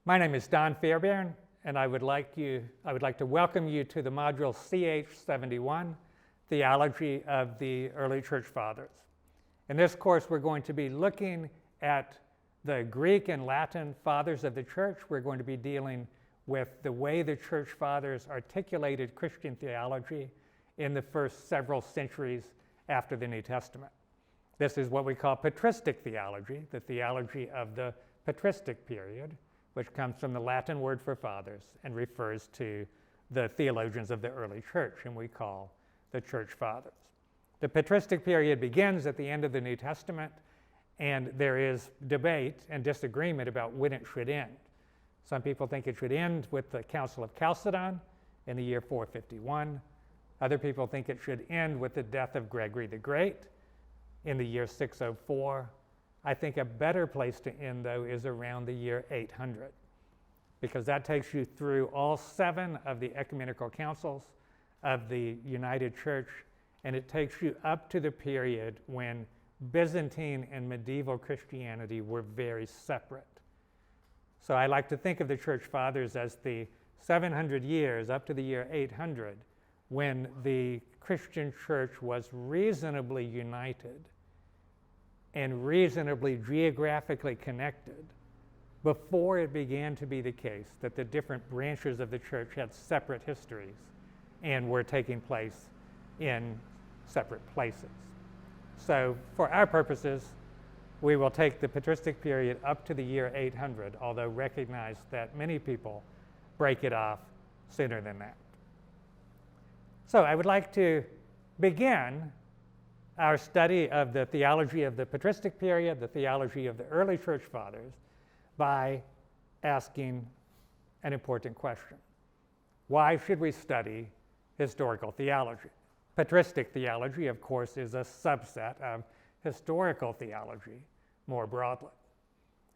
My name is Don Fairbairn, and I would like to welcome you to the module CH71, Theology of the Early Church Fathers. In this course, we're going to be looking at the Greek and Latin fathers of the church. We're going to be dealing with the way the church fathers articulated Christian theology in the first several centuries after the New Testament. This is what we call patristic theology, the theology of the patristic period, which comes from the Latin word for fathers and refers to the theologians of the early church, and we call the church fathers. The patristic period begins at the end of the New Testament, and there is debate and disagreement about when it should end. Some people think it should end with the Council of Chalcedon in the year 451. Other people think it should end with the death of Gregory the Great in the year 604. I think a better place to end, though, is around the year 800, because that takes you through all 7 of the ecumenical councils of the United Church, and it takes you up to the period when Byzantine and medieval Christianity were very separate. So I like to think of the church fathers as the 700 years up to the year 800 when the Christian church was reasonably united and reasonably geographically connected before it began to be the case that the different branches of the church had separate histories and were taking place in separate places. So for our purposes, we will take the patristic period up to the year 800, although recognize that many people break it off sooner than that. So I would like to begin our study of the theology of the patristic period, the theology of the early church fathers, by asking an important question. Why should we study historical theology? Patristic theology, of course, is a subset of historical theology more broadly.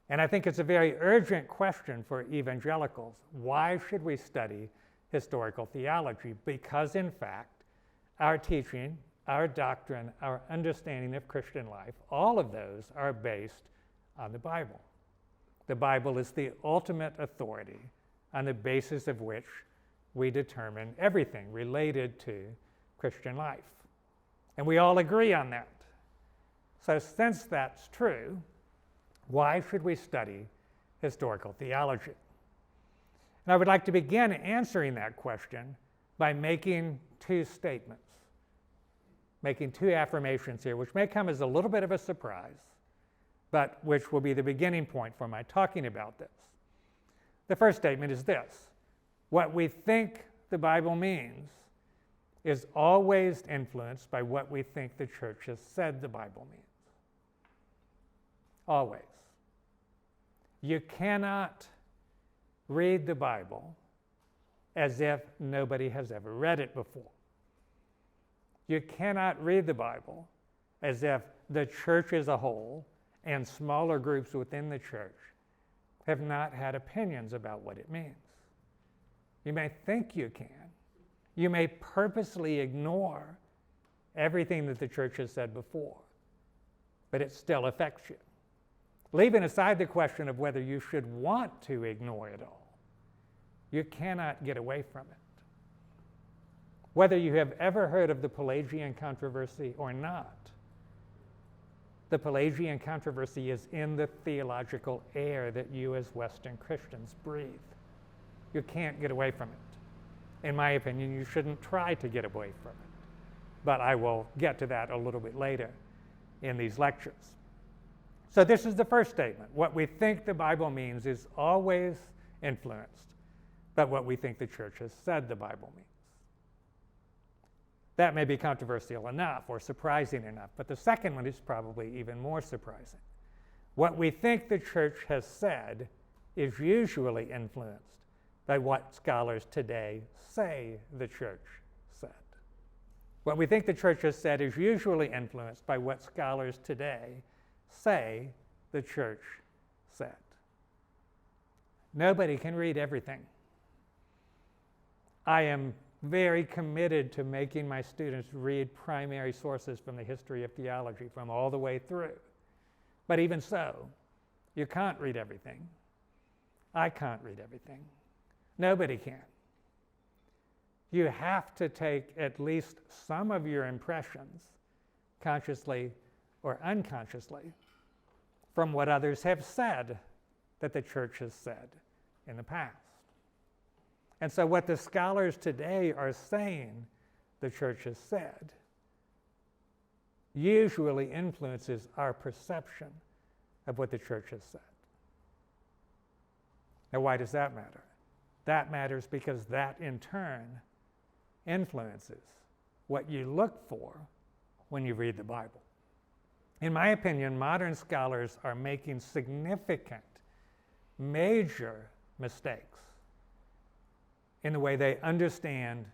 And I think it's a very urgent question for evangelicals. Why should we study historical theology? Because, in fact, our teaching, our doctrine, our understanding of Christian life, all of those are based on the Bible. The Bible is the ultimate authority on the basis of which we determine everything related to Christian life. And we all agree on that. So since that's true, why should we study historical theology? And I would like to begin answering that question by making 2 statements. Making 2 affirmations here, which may come as a little bit of a surprise, but which will be the beginning point for my talking about this. The first statement is this: what we think the Bible means is always influenced by what we think the church has said the Bible means. Always. You cannot read the Bible as if nobody has ever read it before. You cannot read the Bible as if the church as a whole and smaller groups within the church have not had opinions about what it means. You may think you can. You may purposely ignore everything that the church has said before, but it still affects you. Leaving aside the question of whether you should want to ignore it all, you cannot get away from it. Whether you have ever heard of the Pelagian controversy or not, the Pelagian controversy is in the theological air that you as Western Christians breathe. You can't get away from it. In my opinion, you shouldn't try to get away from it. But I will get to that a little bit later in these lectures. So this is the first statement. What we think the Bible means is always influenced by what we think the church has said the Bible means. That may be controversial enough or surprising enough, but the second one is probably even more surprising. What we think the church has said is usually influenced by what scholars today say the church said. What we think the church has said is usually influenced by what scholars today say the church said. Nobody can read everything. I am very committed to making my students read primary sources from the history of theology from all the way through. But even so, you can't read everything. I can't read everything. Nobody can. You have to take at least some of your impressions, consciously or unconsciously, from what others have said that the church has said in the past. And so what the scholars today are saying the church has said usually influences our perception of what the church has said. Now, why does that matter? That matters because that in turn influences what you look for when you read the Bible. In my opinion, modern scholars are making significant, major mistakes in the way they understand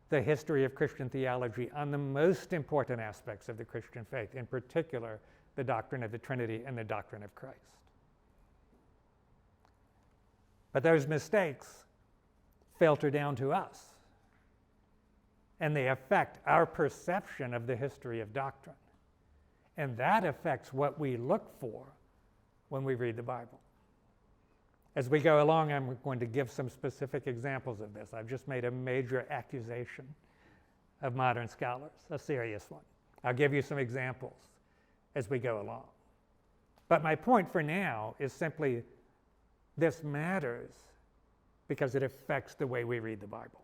the history of Christian theology on the most important aspects of the Christian faith, in particular, the doctrine of the Trinity and the doctrine of Christ. But those mistakes filter down to us, and they affect our perception of the history of doctrine. And that affects what we look for when we read the Bible. As we go along, I'm going to give some specific examples of this. I've just made a major accusation of modern scholars, a serious one. I'll give you some examples as we go along. But my point for now is simply this matters because it affects the way we read the Bible.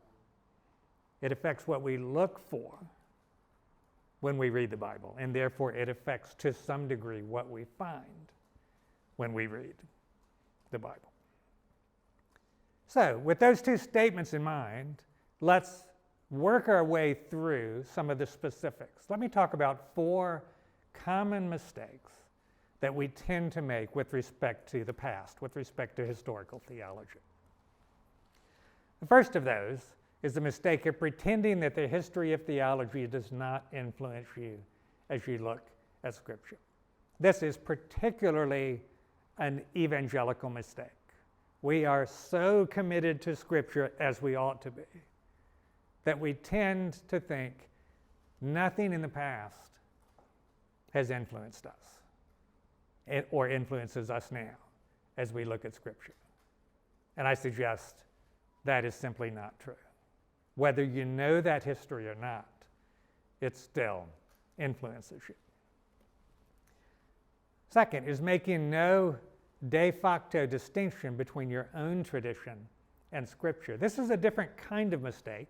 It affects what we look for when we read the Bible, and therefore it affects to some degree what we find when we read the Bible. So, with those two statements in mind, let's work our way through some of the specifics. Let me talk about 4 common mistakes that we tend to make with respect to the past, with respect to historical theology. The first of those is the mistake of pretending that the history of theology does not influence you as you look at Scripture. This is particularly an evangelical mistake. We are so committed to Scripture, as we ought to be, that we tend to think nothing in the past has influenced us or influences us now as we look at Scripture. And I suggest that is simply not true. Whether you know that history or not, it still influences you. Second is making no de facto distinction between your own tradition and Scripture. This is a different kind of mistake,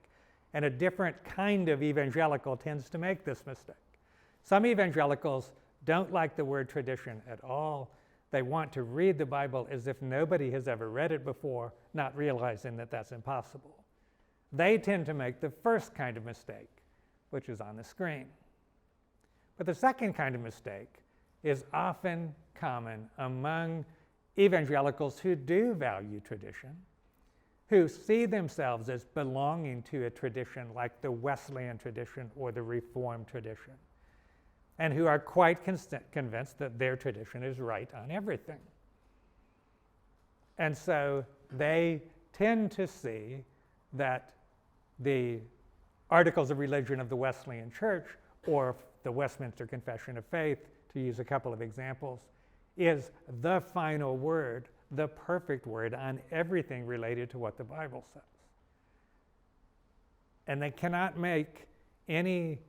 and a different kind of evangelical tends to make this mistake. Some evangelicals don't like the word tradition at all. They want to read the Bible as if nobody has ever read it before, not realizing that that's impossible. They tend to make the first kind of mistake, which is on the screen. But the second kind of mistake is often common among evangelicals who do value tradition, who see themselves as belonging to a tradition like the Wesleyan tradition or the Reformed tradition, and who are quite convinced that their tradition is right on everything. And so they tend to see that the Articles of Religion of the Wesleyan Church, or the Westminster Confession of Faith, to use a couple of examples, is the final word, the perfect word on everything related to what the Bible says. And they cannot make any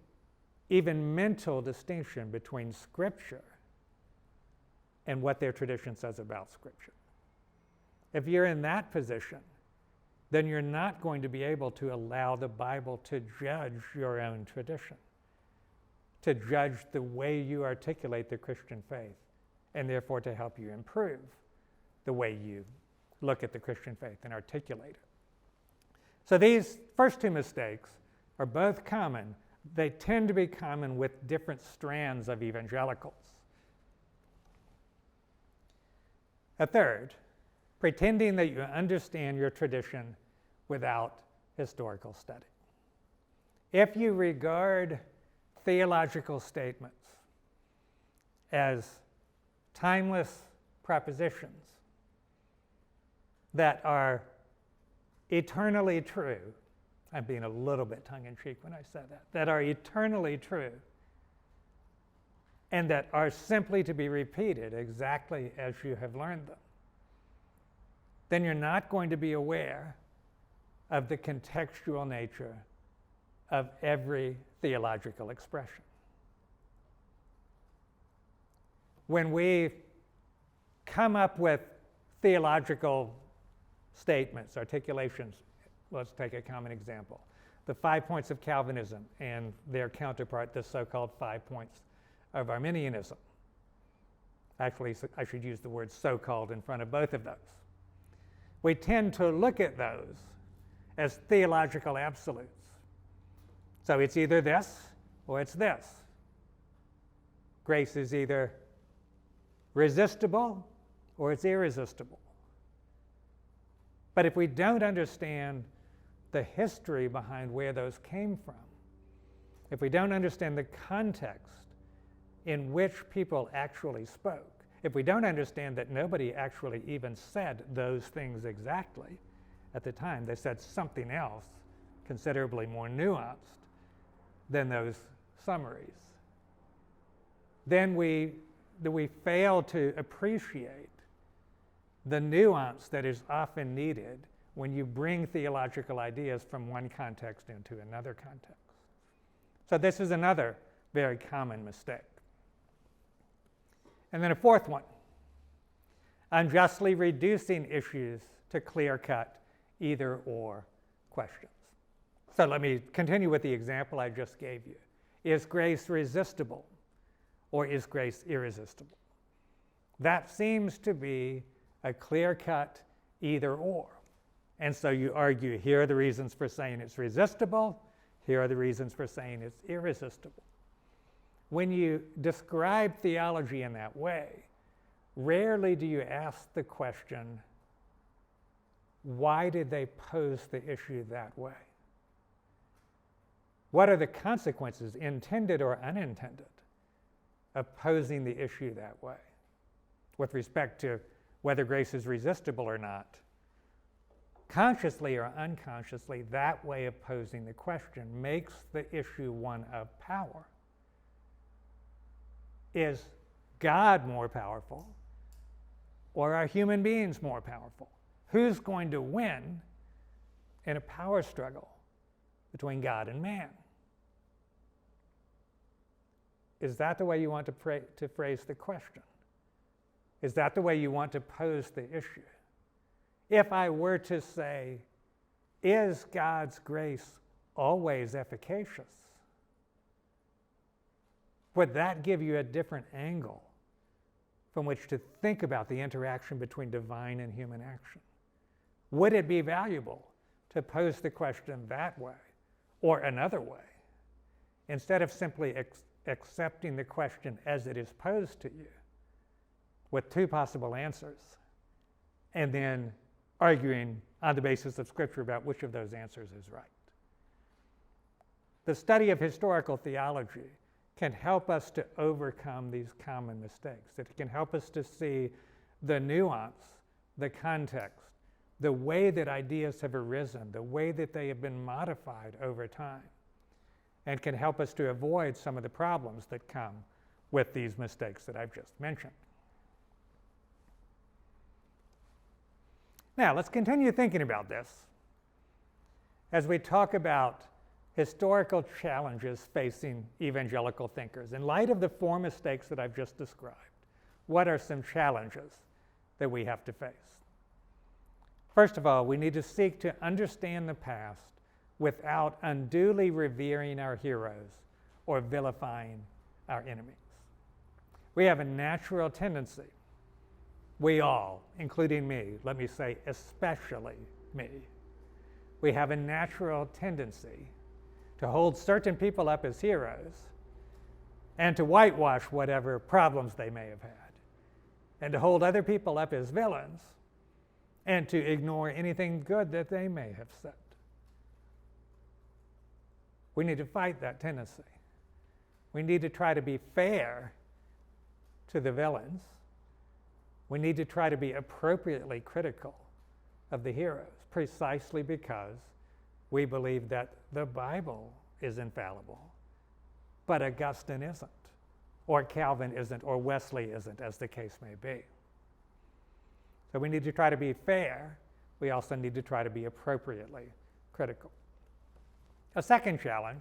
even mental distinction between Scripture and what their tradition says about Scripture. If you're in that position, then you're not going to be able to allow the Bible to judge your own tradition, to judge the way you articulate the Christian faith, and therefore to help you improve the way you look at the Christian faith and articulate it. So these first two mistakes are both common. They tend to be common with different strands of evangelicals. A third, pretending that you understand your tradition without historical study. If you regard theological statements as timeless propositions that are eternally true, I'm being a little bit tongue-in-cheek when I said that are eternally true, and that are simply to be repeated exactly as you have learned them, then you're not going to be aware of the contextual nature of every theological expression. When we come up with theological statements, articulations, let's take a common example. The 5 points of Calvinism and their counterpart, the so-called 5 points of Arminianism. Actually, I should use the word so-called in front of both of those. We tend to look at those as theological absolutes. So it's either this or it's this. Grace is either resistible or it's irresistible. But if we don't understand the history behind where those came from, if we don't understand the context in which people actually spoke, if we don't understand that nobody actually even said those things exactly at the time, they said something else considerably more nuanced than those summaries, then we fail to appreciate the nuance that is often needed when you bring theological ideas from one context into another context. So this is another very common mistake. And then a fourth one, unjustly reducing issues to clear-cut either-or questions. So let me continue with the example I just gave you. Is grace resistible or is grace irresistible? That seems to be a clear-cut either-or. And so you argue, here are the reasons for saying it's resistible, here are the reasons for saying it's irresistible. When you describe theology in that way, rarely do you ask the question, why did they pose the issue that way? What are the consequences, intended or unintended, of posing the issue that way with respect to whether grace is resistible or not? Consciously or unconsciously, that way of posing the question makes the issue one of power. Is God more powerful, or are human beings more powerful? Who's going to win in a power struggle between God and man? Is that the way you want to phrase the question? Is that the way you want to pose the issue? If I were to say, is God's grace always efficacious? Would that give you a different angle from which to think about the interaction between divine and human action? Would it be valuable to pose the question that way or another way, instead of simply accepting the question as it is posed to you with two possible answers and then arguing on the basis of Scripture about which of those answers is right? The study of historical theology can help us to overcome these common mistakes. It can help us to see the nuance, the context, the way that ideas have arisen, the way that they have been modified over time, and can help us to avoid some of the problems that come with these mistakes that I've just mentioned. Now, let's continue thinking about this as we talk about historical challenges facing evangelical thinkers. In light of the four mistakes that I've just described, what are some challenges that we have to face? First of all, we need to seek to understand the past without unduly revering our heroes or vilifying our enemies. We have a natural tendency, we all, including me, let me say especially me, we have a natural tendency to hold certain people up as heroes and to whitewash whatever problems they may have had, and to hold other people up as villains and to ignore anything good that they may have said. We need to fight that tendency. We need to try to be fair to the villains. We need to try to be appropriately critical of the heroes, precisely because we believe that the Bible is infallible, but Augustine isn't, or Calvin isn't, or Wesley isn't, as the case may be. So we need to try to be fair. We also need to try to be appropriately critical. A second challenge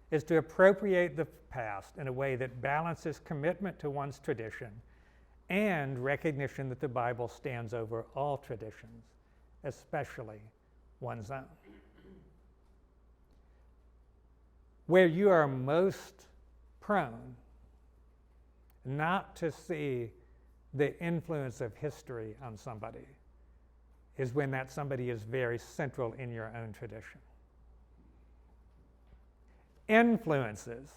is to appropriate the past in a way that balances commitment to one's tradition and recognition that the Bible stands over all traditions, especially one's own. Where you are most prone not to see the influence of history on somebody is when that somebody is very central in your own tradition. Influences,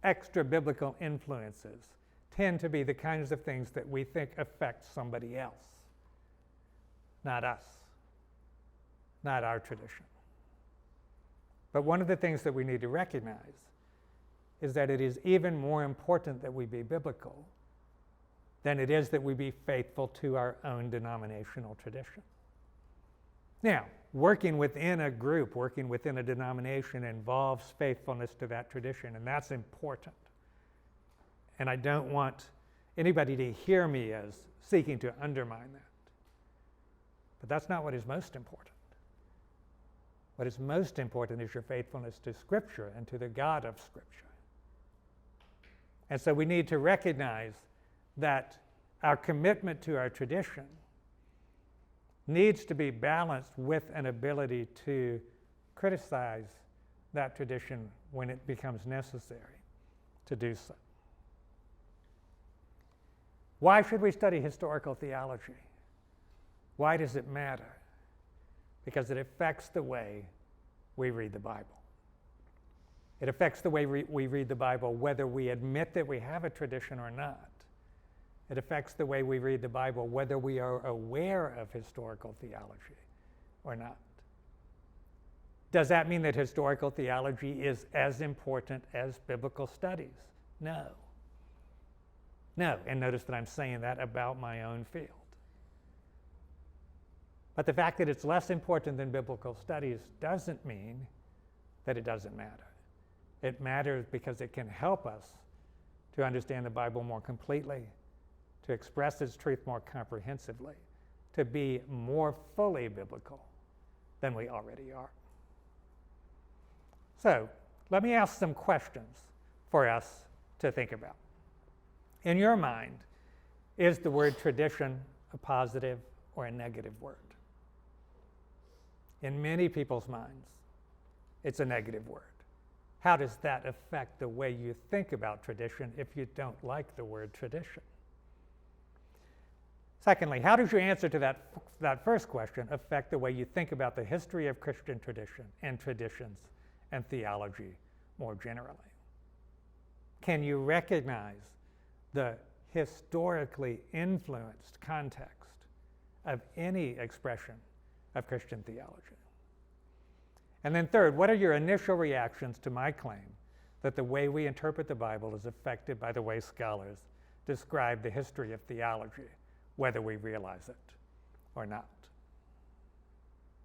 extra-biblical influences, tend to be the kinds of things that we think affect somebody else, not us, not our tradition. But one of the things that we need to recognize is that it is even more important that we be biblical than it is that we be faithful to our own denominational tradition. Now, working within a group, working within a denomination involves faithfulness to that tradition, and that's important. And I don't want anybody to hear me as seeking to undermine that. But that's not what is most important. What is most important is your faithfulness to Scripture and to the God of Scripture. And so we need to recognize that our commitment to our tradition needs to be balanced with an ability to criticize that tradition when it becomes necessary to do so. Why should we study historical theology? Why does it matter? Because it affects the way we read the Bible. It affects the way we read the Bible whether we admit that we have a tradition or not. It affects the way we read the Bible whether we are aware of historical theology or not. Does that mean that historical theology is as important as biblical studies? No. No, and notice that I'm saying that about my own field. But the fact that it's less important than biblical studies doesn't mean that it doesn't matter. It matters because it can help us to understand the Bible more completely, to express its truth more comprehensively, to be more fully biblical than we already are. So, let me ask some questions for us to think about. In your mind, is the word tradition a positive or a negative word? In many people's minds, it's a negative word. How does that affect the way you think about tradition if you don't like the word tradition? Secondly, how does your answer to that first question affect the way you think about the history of Christian tradition and traditions and theology more generally? Can you recognize the historically influenced context of any expression of Christian theology? And then third, what are your initial reactions to my claim that the way we interpret the Bible is affected by the way scholars describe the history of theology, whether we realize it or not?